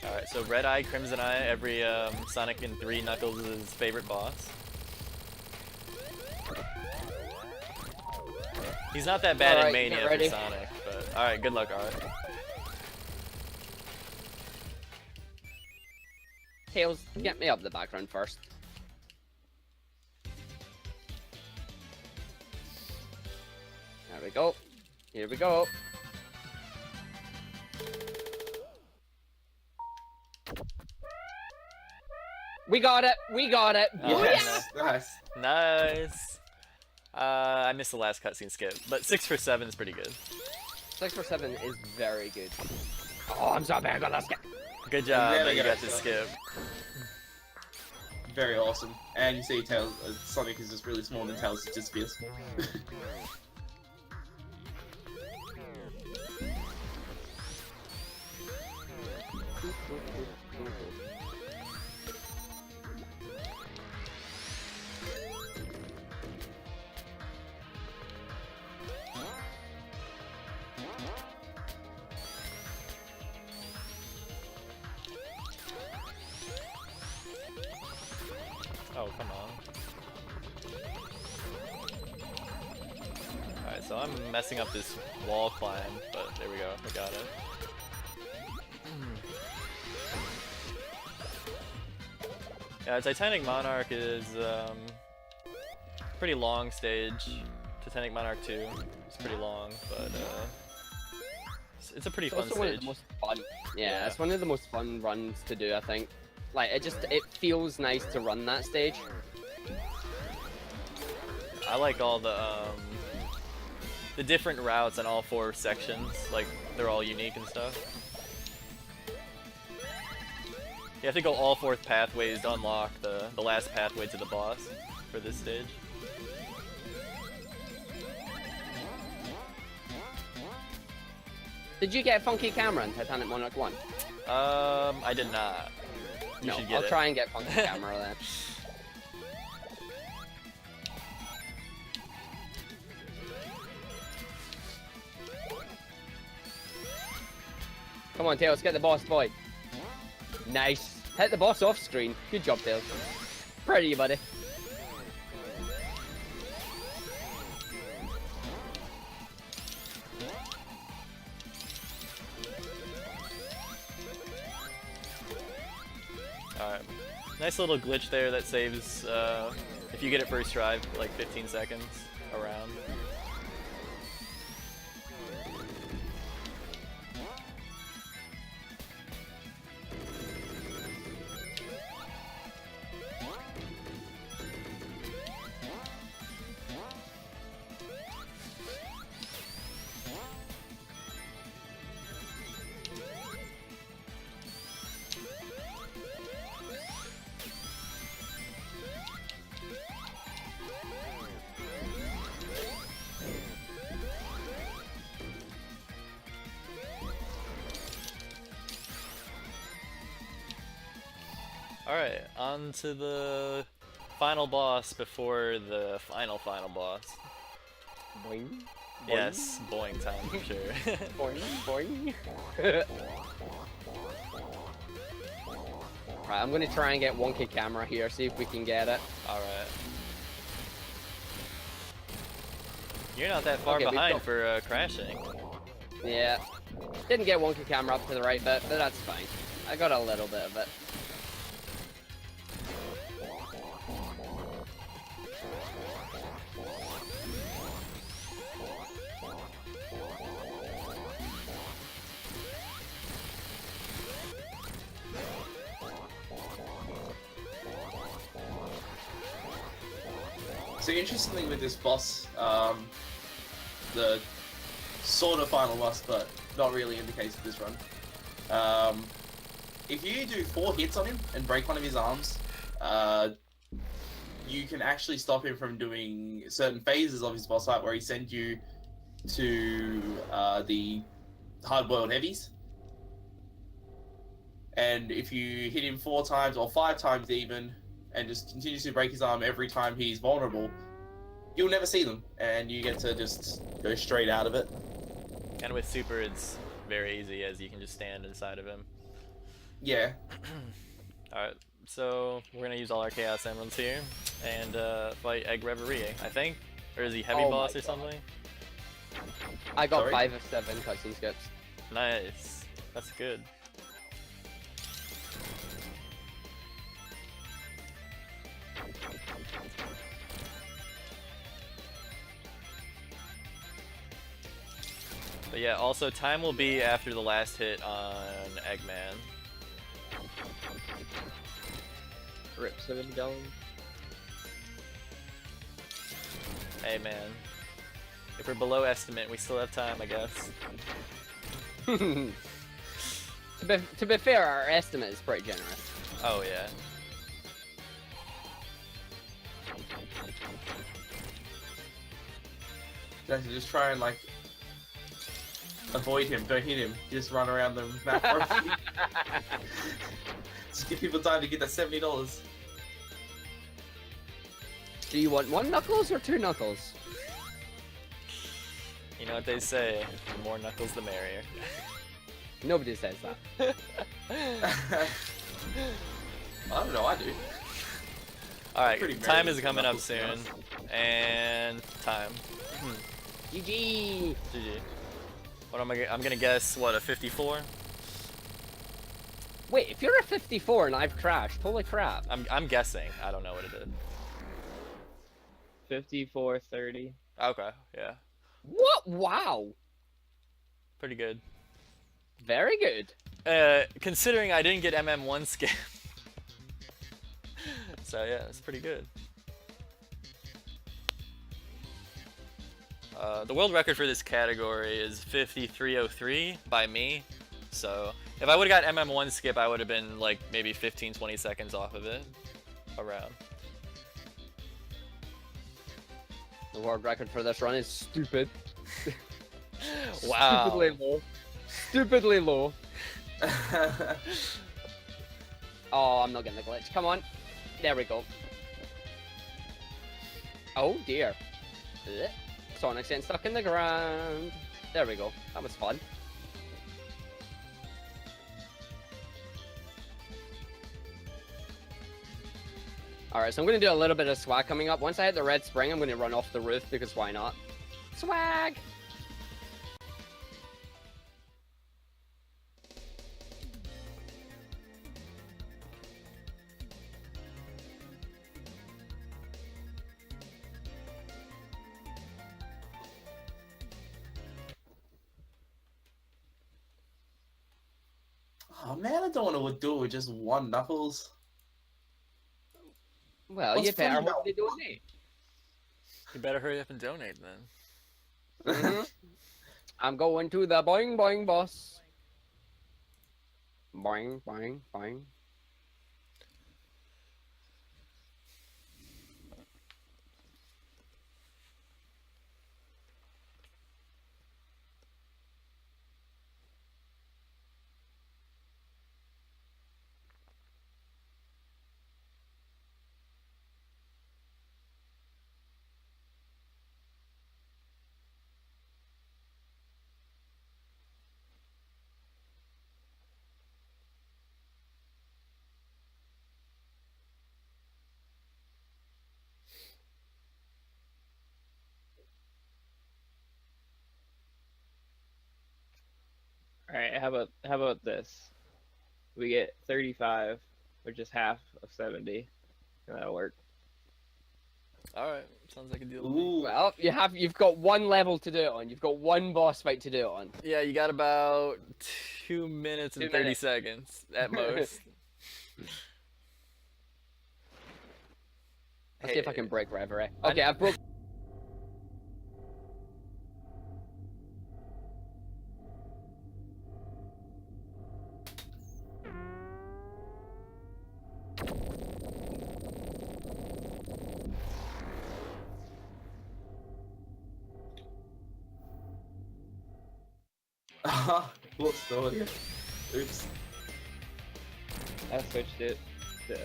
C: Alright, so Red Eye, Crimson Eye, every Sonic and 3 Knuckles' favorite boss. He's not that bad in
D: Alright,
C: Mania
D: get
C: for
D: ready.
C: Sonic, but alright, good luck, Art.
D: Tails, get me up the background first. There we go. Here we go. We got it! We got it!
C: Oh,
B: Yes, nice.
C: Nice! I missed the last cutscene skip, but 6 for 7 is pretty good.
D: 6 for 7 is very good. Oh, I'm so bad. I got that skip.
C: Good job
B: There
C: that
B: we
C: you
B: go,
C: got the
B: so-
C: skip.
B: Very awesome. And you see Tails, Sonic is just really small and Tails is just fierce.
C: Oh, come on. Alright, so I'm messing up this wall climb, but there we go, I got it. Yeah, Titanic Monarch is pretty long stage. Titanic Monarch 2 is pretty long, but it's a pretty fun
D: Also one of
C: stage.
D: the most fun. Yeah,
C: Yeah.
D: it's one of the most fun runs to do, I think. Like, it feels nice to run that stage.
C: I like all the different routes in all 4 sections. Like, they're all unique and stuff. You have to go all 4 pathways to unlock the last pathway to the boss for this stage.
D: Did you get a funky camera in Titanic Monarch 1?
C: I did not. You
D: No,
C: should get
D: I'll
C: it.
D: try and get funky camera then. Come on, Tails, get the boss boy. Nice. Hit the boss off screen. Good job, Tails. Proud of you, buddy.
C: Alright. Nice little glitch there that saves, if you get it first try, like 15 seconds around. Alright, on to the final boss before the final boss.
D: Boing.
C: Yes, boing time for sure.
D: Boing, boing. Right, I'm gonna try and get wonky camera here, see if we can get it.
C: Alright. You're not that far
D: Okay, we've
C: behind
D: got-
C: for crashing.
D: Yeah. Didn't get wonky camera up to the right bit, but that's fine. I got a little bit of it.
B: So interestingly with this boss, the sort of final boss, but not really in the case of this run. If you do 4 hits on him and break one of his arms, you can actually stop him from doing certain phases of his boss fight where he sends you to the hard-boiled heavies. And if you hit him 4 times or 5 times even, and just continues to break his arm every time he's vulnerable, you'll never see them, and you get to just go straight out of it.
C: And with super, it's very easy as you can just stand inside of him.
B: Yeah.
C: Alright, so we're gonna use all our Chaos Emeralds here and fight Egg Reverie, I think? Or is he heavy
D: Oh
C: boss
D: my
C: or something?
D: I got
B: Sorry?
D: 5 of 7 cutscene skips.
C: Nice. That's good. But yeah, also time will be after the last hit on Eggman.
A: Rip $70.
C: Hey man. If we're below estimate, we still have time, I guess.
D: To be fair, our estimate is pretty generous.
C: Oh yeah.
B: Guys, just try and like avoid him, don't hit him, just run around the map for a few. Just give people time to get that $70.
D: Do you want 1 Knuckles or 2 Knuckles?
C: You know what they say, the more knuckles the merrier.
D: Nobody says that.
B: I don't know, I do.
C: Alright,
B: Pretty
C: time
B: merry
C: is coming up
B: knuckles, to be
C: soon.
B: honest.
C: And time.
D: GG!
C: GG. What am I'm gonna guess, what, a 54?
D: Wait, if you're a 54 and I've crashed, holy crap.
C: I'm guessing. I don't know what it is.
A: 54-30.
C: Okay, yeah.
D: What? Wow!
C: Pretty good.
D: Very good.
C: Considering I didn't get MM1 skip. So yeah, it's pretty good. The world record for this category is 53:03 by me. So if I would have got MM1 skip, I would have been like maybe 15-20 seconds off of it. Around.
D: The world record for this run is stupid.
C: Wow.
D: Stupidly low. Stupidly low. Oh, I'm not getting the glitch. Come on. There we go. Oh dear. Ugh. Sonic's getting stuck in the ground. There we go. That was fun. Alright, so I'm going to do a little bit of swag coming up. Once I hit the red spring, I'm going to run off the roof because why not? Swag!
B: Oh man, I don't want to do it with just 1 Knuckles.
D: Well,
B: What's
D: you better
B: funny
D: hope they donate.
C: You better hurry up and donate then.
D: Mhm. I'm going to the boing boing boss. Boing boing boing.
A: Alright, how about this? We get 35, which is half of 70. And that'll work.
C: Alright, sounds like a deal to me.
B: Ooh.
D: Well, you've got 1 level to do it on. You've got 1 boss fight to do it on.
C: Yeah, you got about 2 minutes and
D: 2
C: 30
D: minutes.
C: seconds at most.
D: Let's see if I can break Reverie.
C: I-
D: Okay, I've broke.
B: Whoops, no idea. Oops.
A: I switched it to...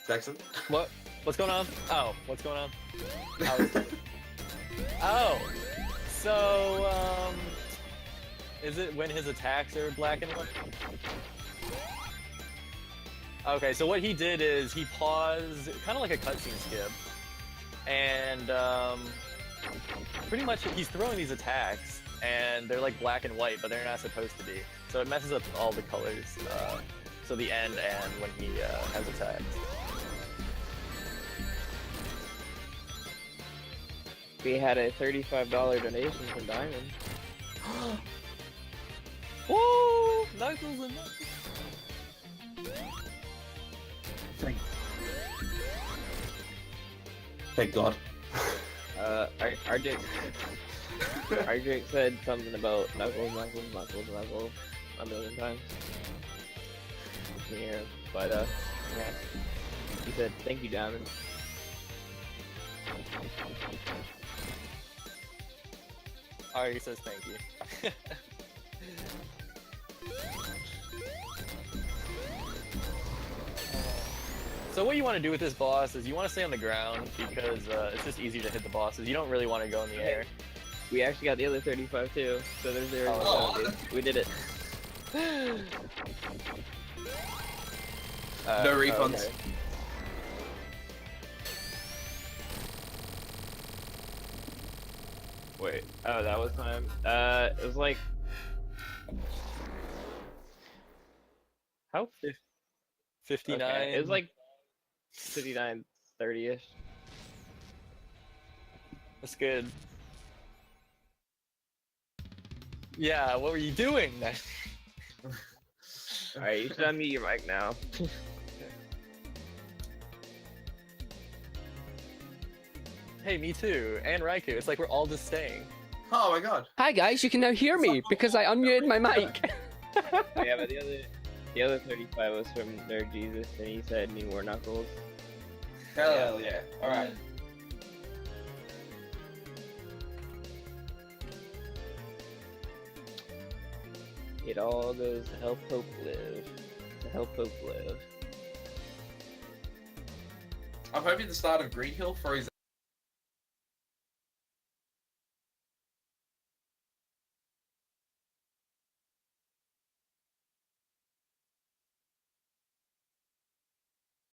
B: Jackson?
C: What? What's going on? Oh, what's going on? Oh, so is it when his attacks are black and white? Okay, so what he did is he paused, kind of like a cutscene skip, and pretty much he's throwing these attacks, and they're like black and white, but they're not supposed to be. So it messes up all the colors. So the end and when he has attacks.
A: We had a $35 donation from Diamond.
C: Woo! Knuckles and Knuckles.
B: Thank God.
A: RJ said something about Knuckles a million times. Yeah, but yeah. He said, thank you, Diamond.
C: Alright, he says thank you. So what you want to do with this boss is you want to stay on the ground because it's just easier to hit the bosses. You don't really want to go in the air.
A: We actually got the other 35 too, so there's there.
B: Oh.
A: We did it.
B: No refunds.
A: Okay. Wait. Oh, that was time. It was like. How?
C: 59.
A: Okay. It was like 59, 30-ish.
C: That's good. Yeah, what were you doing?
A: Alright, you should unmute your mic now.
C: Hey, me too. And Raikou. It's like we're all just staying.
B: Oh my god.
D: Hi guys, you can now hear me because I unmuted my mic.
A: Yeah, but the other 35 was from Nerd Jesus, and he said need more knuckles.
B: Hell yeah. Alright.
A: It all goes to help Hope live. To help Hope live.
B: I'm hoping the start of Green Hill throws